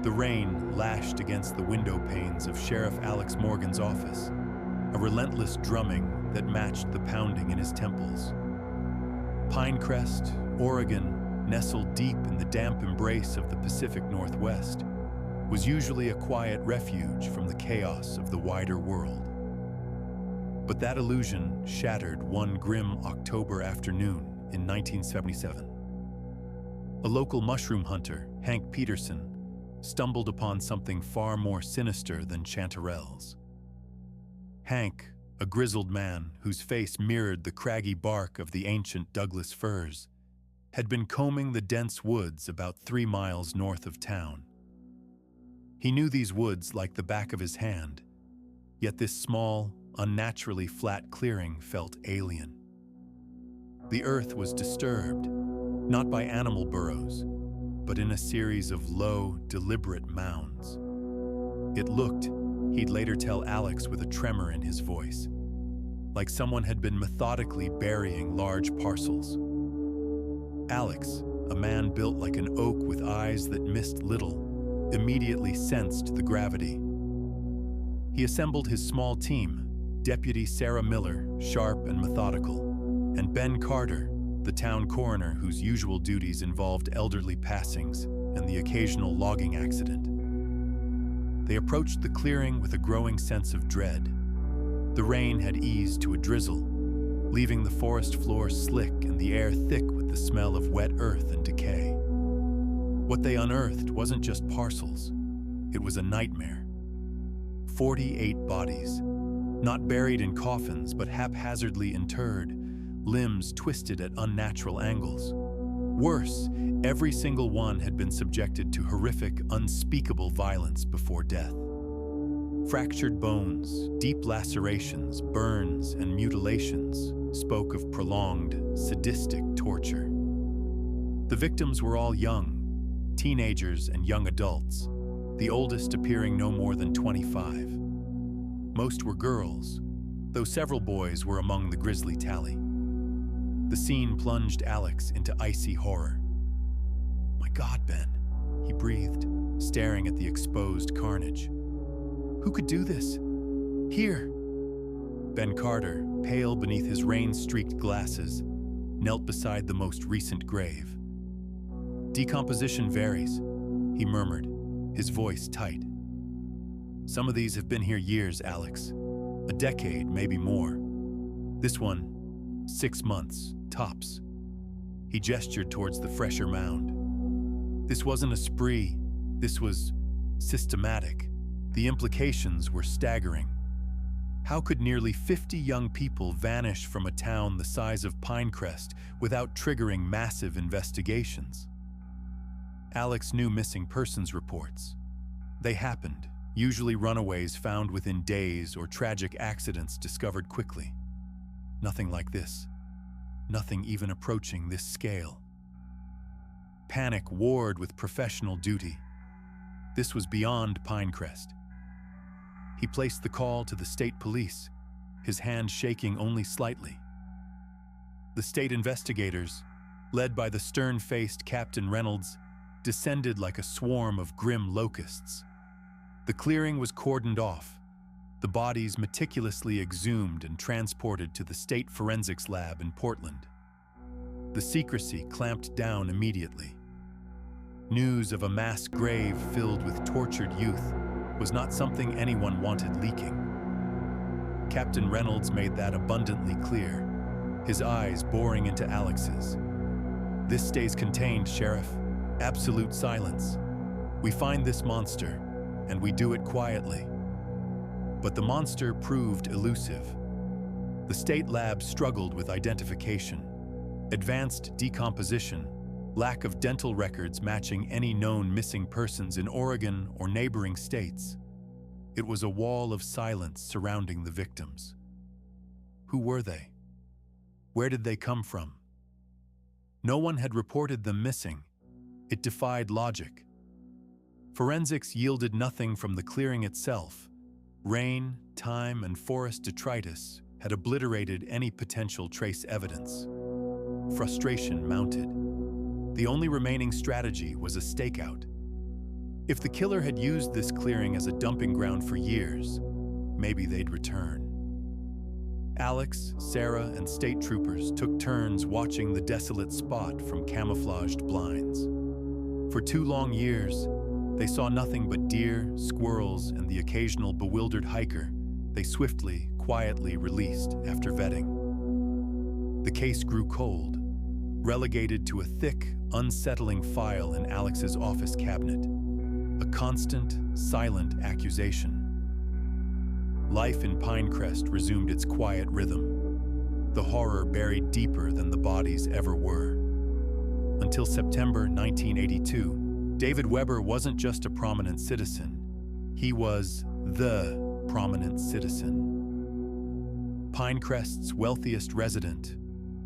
The rain lashed against the window panes of Sheriff Alex Morgan's office, a relentless drumming that matched the pounding in his temples. Pinecrest, Oregon, nestled deep in the damp embrace of the Pacific Northwest, was usually a quiet refuge from the chaos of the wider world. But that illusion shattered one grim October afternoon in 1977. A local mushroom hunter, Hank Peterson, stumbled upon something far more sinister than chanterelles. Hank, a grizzled man whose face mirrored the craggy bark of the ancient Douglas firs, had been combing the dense woods about 3 miles north of town. He knew these woods like the back of his hand, yet this small, unnaturally flat clearing felt alien. The earth was disturbed, not by animal burrows, but in a series of low, deliberate mounds. It looked, he'd later tell Alex with a tremor in his voice, like someone had been methodically burying large parcels. Alex, a man built like an oak with eyes that missed little, immediately sensed the gravity. He assembled his small team, Deputy Sarah Miller, sharp and methodical, and Ben Carter, the town coroner whose usual duties involved elderly passings and the occasional logging accident. They approached the clearing with a growing sense of dread. The rain had eased to a drizzle, leaving the forest floor slick and the air thick with the smell of wet earth and decay. What they unearthed wasn't just parcels, it was a nightmare. 48 bodies, not buried in coffins but haphazardly interred, limbs twisted at unnatural angles. Worse, every single one had been subjected to horrific, unspeakable violence before death. Fractured bones, deep lacerations, burns, and mutilations spoke of prolonged, sadistic torture. The victims were all young, teenagers and young adults, the oldest appearing no more than 25. Most were girls, though several boys were among the grisly tally. The scene plunged Alex into icy horror. "My God, Ben," he breathed, staring at the exposed carnage. "Who could do this? Here!" Ben Carter, pale beneath his rain-streaked glasses, knelt beside the most recent grave. "Decomposition varies," he murmured, his voice tight. "Some of these have been here years, Alex. A decade, maybe more. This one, 6 months, tops." He gestured towards the fresher mound. This wasn't a spree, this was systematic. The implications were staggering. How could nearly 50 young people vanish from a town the size of Pinecrest without triggering massive investigations? Alex knew missing persons reports. They happened, usually runaways found within days or tragic accidents discovered quickly. Nothing like this. Nothing even approaching this scale. Panic warred with professional duty. This was beyond Pinecrest. He placed the call to the state police, his hand shaking only slightly. The state investigators, led by the stern-faced Captain Reynolds, descended like a swarm of grim locusts. The clearing was cordoned off, the bodies meticulously exhumed and transported to the State Forensics Lab in Portland. The secrecy clamped down immediately. News of a mass grave filled with tortured youth was not something anyone wanted leaking. Captain Reynolds made that abundantly clear, his eyes boring into Alex's. "This stays contained, Sheriff. Absolute silence. We find this monster, and we do it quietly." But the monster proved elusive. The state lab struggled with identification, advanced decomposition, lack of dental records matching any known missing persons in Oregon or neighboring states. It was a wall of silence surrounding the victims. Who were they? Where did they come from? No one had reported them missing. It defied logic. Forensics yielded nothing from the clearing itself. Rain, time, and forest detritus had obliterated any potential trace evidence. Frustration mounted. The only remaining strategy was a stakeout. If the killer had used this clearing as a dumping ground for years, maybe they'd return. Alex, Sarah, and state troopers took turns watching the desolate spot from camouflaged blinds. For 2 long years, they saw nothing but deer, squirrels, and the occasional bewildered hiker they swiftly, quietly released after vetting. The case grew cold, relegated to a thick, unsettling file in Alex's office cabinet, a constant, silent accusation. Life in Pinecrest resumed its quiet rhythm, the horror buried deeper than the bodies ever were. Until September 1982, David Weber wasn't just a prominent citizen, he was the prominent citizen. Pinecrest's wealthiest resident,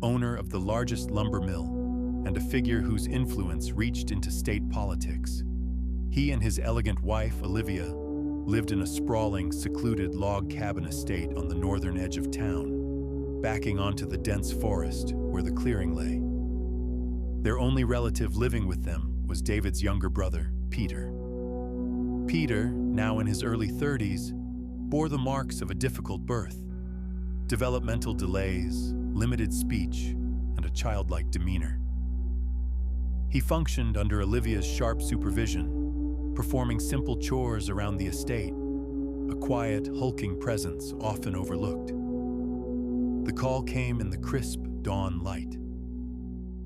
owner of the largest lumber mill, and a figure whose influence reached into state politics. He and his elegant wife, Olivia, lived in a sprawling, secluded log cabin estate on the northern edge of town, backing onto the dense forest where the clearing lay. Their only relative living with them was David's younger brother, Peter. Peter, now in his early 30s, bore the marks of a difficult birth, developmental delays, limited speech, and a childlike demeanor. He functioned under Olivia's sharp supervision, performing simple chores around the estate, a quiet, hulking presence often overlooked. The call came in the crisp dawn light.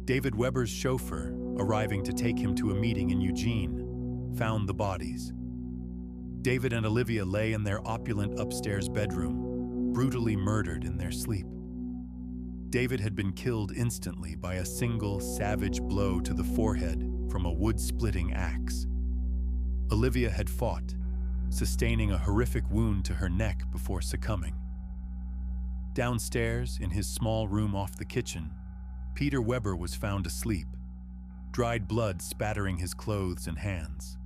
David Weber's chauffeur, arriving to take him to a meeting in Eugene, found the bodies. David and Olivia lay in their opulent upstairs bedroom, brutally murdered in their sleep. David had been killed instantly by a single savage blow to the forehead from a wood-splitting axe. Olivia had fought, sustaining a horrific wound to her neck before succumbing. Downstairs, in his small room off the kitchen, Peter Weber was found asleep, dried blood spattering his clothes and hands.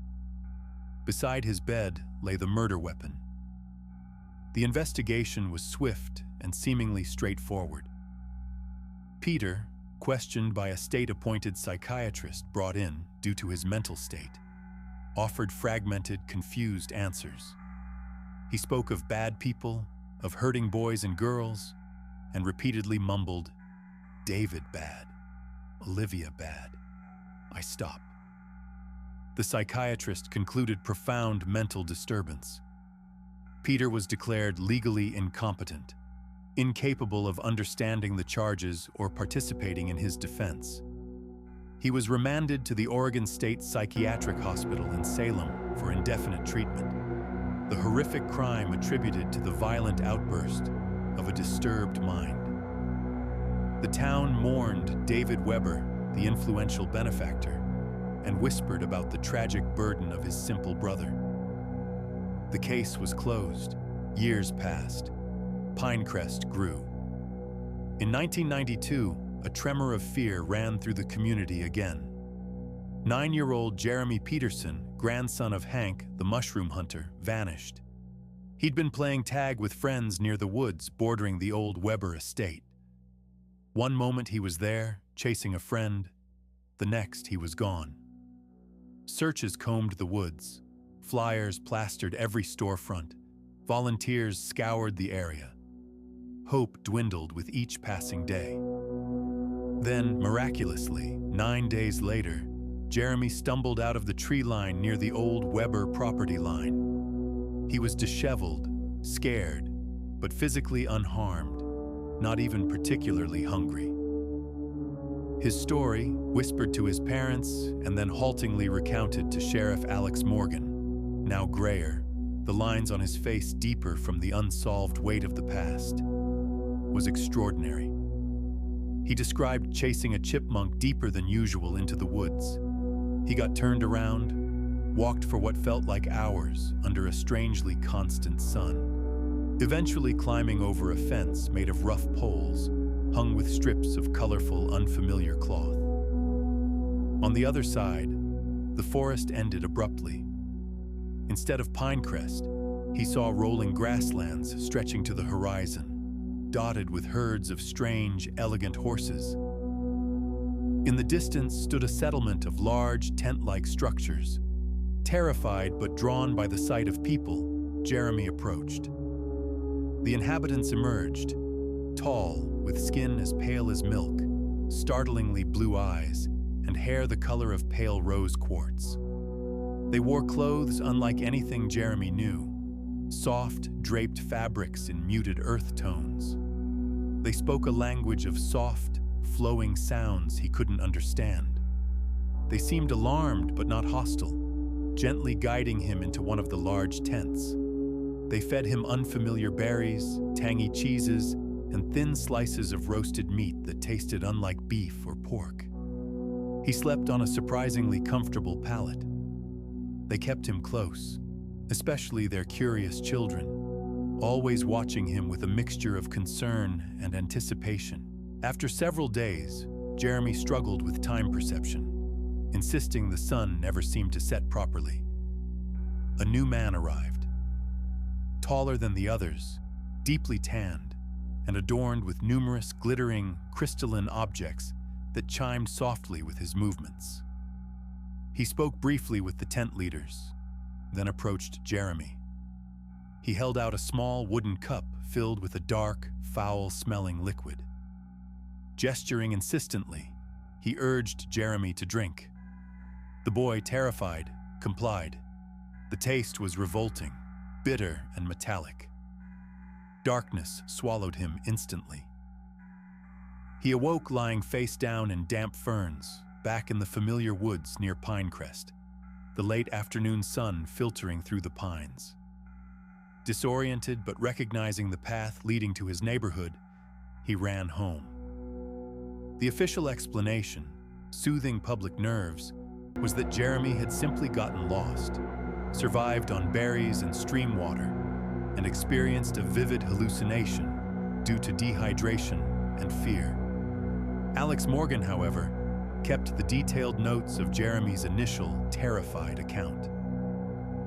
Beside his bed lay the murder weapon. The investigation was swift and seemingly straightforward. Peter, questioned by a state-appointed psychiatrist brought in due to his mental state, offered fragmented, confused answers. He spoke of bad people, of hurting boys and girls, and repeatedly mumbled, "David bad, Olivia bad." I stop. The psychiatrist concluded profound mental disturbance. Peter was declared legally incompetent, incapable of understanding the charges or participating in his defense. He was remanded to the Oregon State Psychiatric Hospital in Salem for indefinite treatment, the horrific crime attributed to the violent outburst of a disturbed mind. The town mourned David Weber, the influential benefactor, and whispered about the tragic burden of his simple brother. The case was closed. Years passed. Pinecrest grew. In 1992, a tremor of fear ran through the community again. 9-year-old Jeremy Peterson, grandson of Hank, the mushroom hunter, vanished. He'd been playing tag with friends near the woods bordering the old Weber estate. One moment he was there, chasing a friend. The next he was gone. Searches combed the woods. Flyers plastered every storefront. Volunteers scoured the area. Hope dwindled with each passing day. Then, miraculously, 9 days later, Jeremy stumbled out of the tree line near the old Weber property line. He was disheveled, scared, but physically unharmed, not even particularly hungry. His story, whispered to his parents and then haltingly recounted to Sheriff Alex Morgan, now grayer, the lines on his face deeper from the unsolved weight of the past, was extraordinary. He described chasing a chipmunk deeper than usual into the woods. He got turned around, walked for what felt like hours under a strangely constant sun, eventually climbing over a fence made of rough poles, hung with strips of colorful, unfamiliar cloth. On the other side, the forest ended abruptly. Instead of Pinecrest, he saw rolling grasslands stretching to the horizon, dotted with herds of strange, elegant horses. In the distance stood a settlement of large, tent-like structures, Terrified but drawn by the sight of people, Jeremy approached. The inhabitants emerged, tall, with skin as pale as milk, startlingly blue eyes, and hair the color of pale rose quartz. They wore clothes unlike anything Jeremy knew, soft, draped fabrics in muted earth tones. They spoke a language of soft, flowing sounds he couldn't understand. They seemed alarmed but not hostile, gently guiding him into one of the large tents. They fed him unfamiliar berries, tangy cheeses, and thin slices of roasted meat that tasted unlike beef or pork. He slept on a surprisingly comfortable pallet. They kept him close, especially their curious children, always watching him with a mixture of concern and anticipation. After several days, Jeremy struggled with time perception, insisting the sun never seemed to set properly. A new man arrived, taller than the others, deeply tanned, and adorned with numerous glittering, crystalline objects that chimed softly with his movements. He spoke briefly with the tent leaders, then approached Jeremy. He held out a small wooden cup filled with a dark, foul-smelling liquid. Gesturing insistently, he urged Jeremy to drink. The boy, terrified, complied. The taste was revolting, bitter and metallic. Darkness swallowed him instantly. He awoke lying face down in damp ferns, back in the familiar woods near Pinecrest, the late afternoon sun filtering through the pines. Disoriented but recognizing the path leading to his neighborhood, he ran home. The official explanation, soothing public nerves, was that Jeremy had simply gotten lost, survived on berries and stream water, and experienced a vivid hallucination due to dehydration and fear. Alex Morgan, however, kept the detailed notes of Jeremy's initial, terrified account.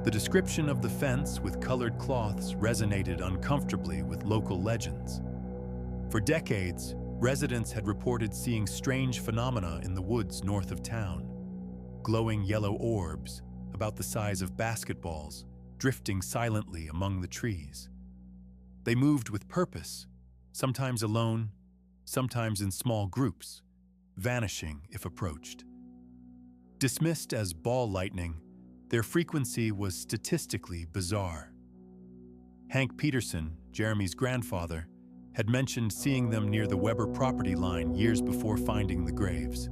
The description of the fence with colored cloths resonated uncomfortably with local legends. For decades, residents had reported seeing strange phenomena in the woods north of town. Glowing yellow orbs, about the size of basketballs, drifting silently among the trees. They moved with purpose, sometimes alone, sometimes in small groups, vanishing if approached. Dismissed as ball lightning, their frequency was statistically bizarre. Hank Peterson, Jeremy's grandfather, had mentioned seeing them near the Weber property line years before finding the graves.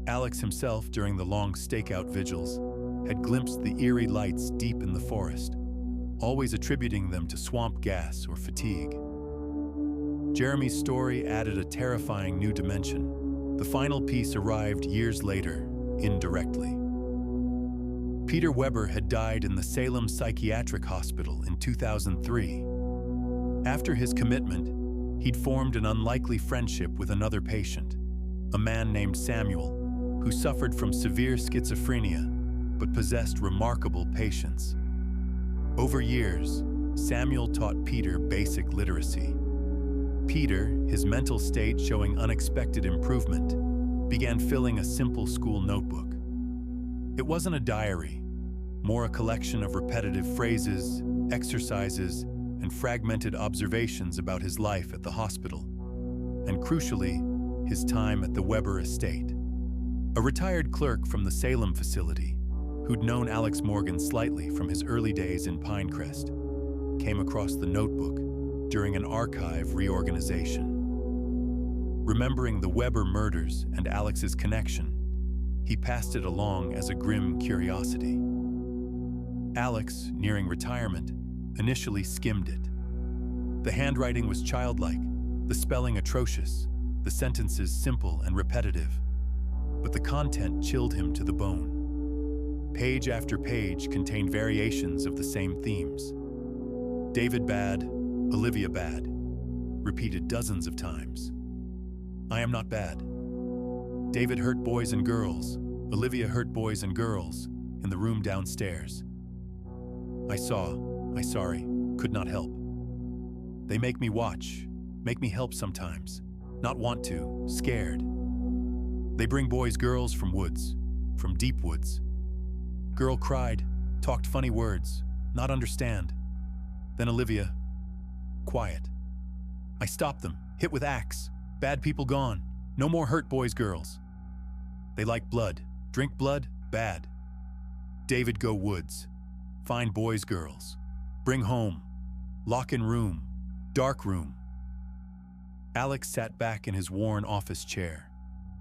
Alex himself, during the long stakeout vigils, had glimpsed the eerie lights deep in the forest, always attributing them to swamp gas or fatigue. Jeremy's story added a terrifying new dimension. The final piece arrived years later, indirectly. Peter Weber had died in the Salem Psychiatric Hospital in 2003. After his commitment, he'd formed an unlikely friendship with another patient, a man named Samuel, who suffered from severe schizophrenia but possessed remarkable patience. Over years, Samuel taught Peter basic literacy. Peter, his mental state showing unexpected improvement, began filling a simple school notebook. It wasn't a diary, more a collection of repetitive phrases, exercises, and fragmented observations about his life at the hospital, and crucially, his time at the Weber estate. A retired clerk from the Salem facility, who'd known Alex Morgan slightly from his early days in Pinecrest, came across the notebook during an archive reorganization. Remembering the Weber murders and Alex's connection, he passed it along as a grim curiosity. Alex, nearing retirement, initially skimmed it. The handwriting was childlike, the spelling atrocious, the sentences simple and repetitive, but the content chilled him to the bone. Page after page contained variations of the same themes. David bad, Olivia bad, repeated dozens of times. I am not bad. David hurt boys and girls, Olivia hurt boys and girls, in the room downstairs. I saw, sorry, could not help. They make me watch, make me help sometimes, not want to, scared. They bring boys, girls from woods, from deep woods. Girl cried, talked funny words, not understand. Then Olivia, quiet. I stopped them, hit with axe. Bad people gone. No more hurt boys, girls. They like blood. Drink blood, bad. David go woods. Find boys, girls. Bring home. Lock in room. Dark room. Alex sat back in his worn office chair,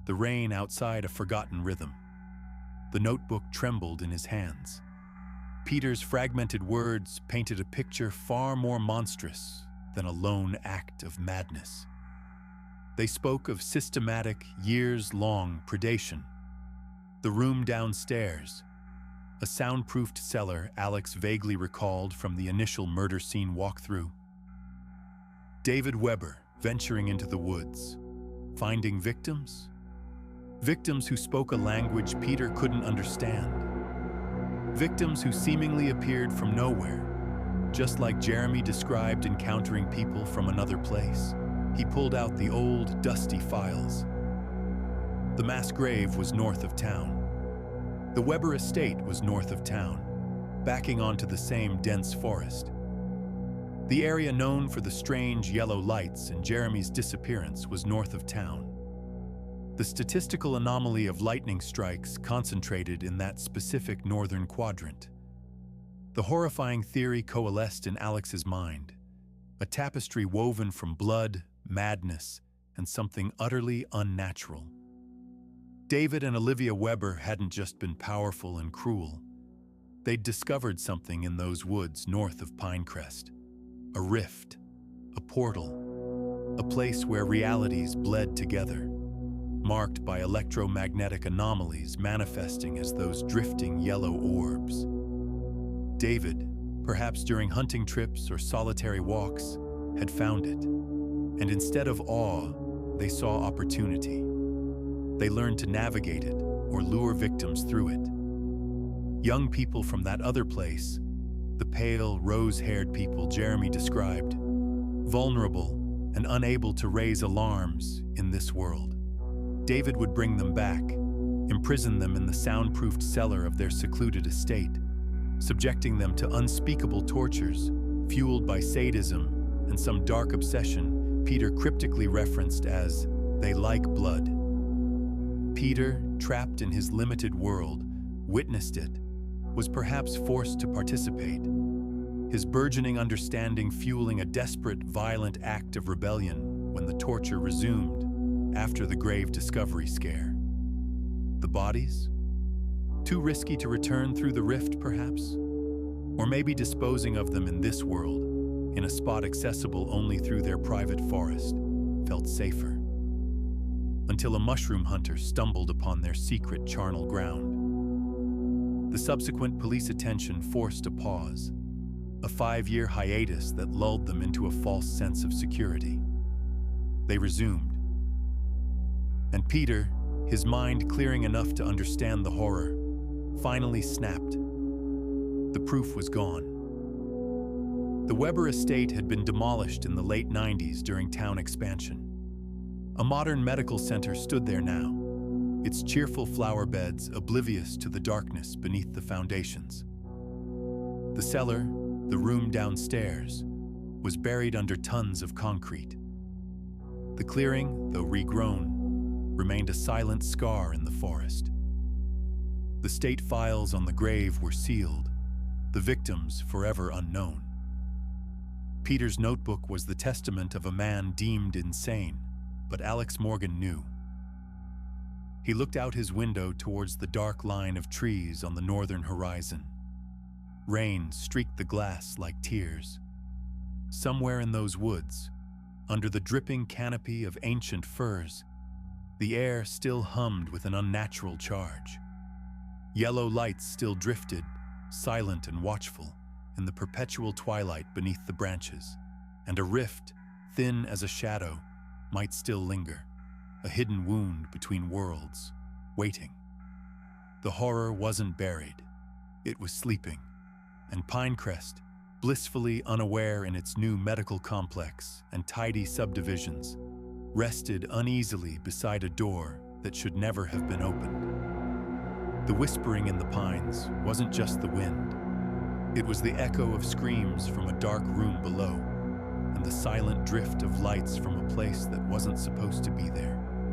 the rain outside a forgotten rhythm. The notebook trembled in his hands. Peter's fragmented words painted a picture far more monstrous than a lone act of madness. They spoke of systematic, years-long predation. The room downstairs, a soundproofed cellar Alex vaguely recalled from the initial murder scene walkthrough. David Weber venturing into the woods, finding victims? Victims who spoke a language Peter couldn't understand. Victims who seemingly appeared from nowhere, just like Jeremy described encountering people from another place. He pulled out the old, dusty files. The mass grave was north of town. The Weber estate was north of town, backing onto the same dense forest. The area known for the strange yellow lights and Jeremy's disappearance was north of town. The statistical anomaly of lightning strikes concentrated in that specific northern quadrant. The horrifying theory coalesced in Alex's mind, a tapestry woven from blood, madness, and something utterly unnatural. David and Olivia Weber hadn't just been powerful and cruel. They'd discovered something in those woods north of Pinecrest. A rift, a portal, a place where realities bled together, marked by electromagnetic anomalies manifesting as those drifting yellow orbs. David, perhaps during hunting trips or solitary walks, had found it, and instead of awe, they saw opportunity. They learned to navigate it or lure victims through it. Young people from that other place, the pale, rose-haired people Jeremy described, vulnerable and unable to raise alarms in this world. David would bring them back, imprison them in the soundproofed cellar of their secluded estate, subjecting them to unspeakable tortures, fueled by sadism and some dark obsession Peter cryptically referenced as, "They like blood." Peter, trapped in his limited world, witnessed it, was perhaps forced to participate, his burgeoning understanding fueling a desperate, violent act of rebellion when the torture resumed after the grave discovery scare. The bodies? Too risky to return through the rift, perhaps? Or maybe disposing of them in this world, in a spot accessible only through their private forest, felt safer. Until a mushroom hunter stumbled upon their secret charnel ground. The subsequent police attention forced a pause, a 5-year hiatus that lulled them into a false sense of security. They resumed. And Peter, his mind clearing enough to understand the horror, finally snapped. The proof was gone. The Weber estate had been demolished in the late 90s during town expansion. A modern medical center stood there now, its cheerful flower beds oblivious to the darkness beneath the foundations. The cellar, the room downstairs, was buried under tons of concrete. The clearing, though regrown, remained a silent scar in the forest. The state files on the grave were sealed, the victims forever unknown. Peter's notebook was the testament of a man deemed insane, but Alex Morgan knew. He looked out his window towards the dark line of trees on the northern horizon. Rain streaked the glass like tears. Somewhere in those woods, under the dripping canopy of ancient firs, the air still hummed with an unnatural charge. Yellow lights still drifted, silent and watchful, in the perpetual twilight beneath the branches, and a rift, thin as a shadow, might still linger, a hidden wound between worlds, waiting. The horror wasn't buried, it was sleeping, and Pinecrest, blissfully unaware in its new medical complex and tidy subdivisions, rested uneasily beside a door that should never have been opened. The whispering in the pines wasn't just the wind. It was the echo of screams from a dark room below, and the silent drift of lights from a place that wasn't supposed to be there.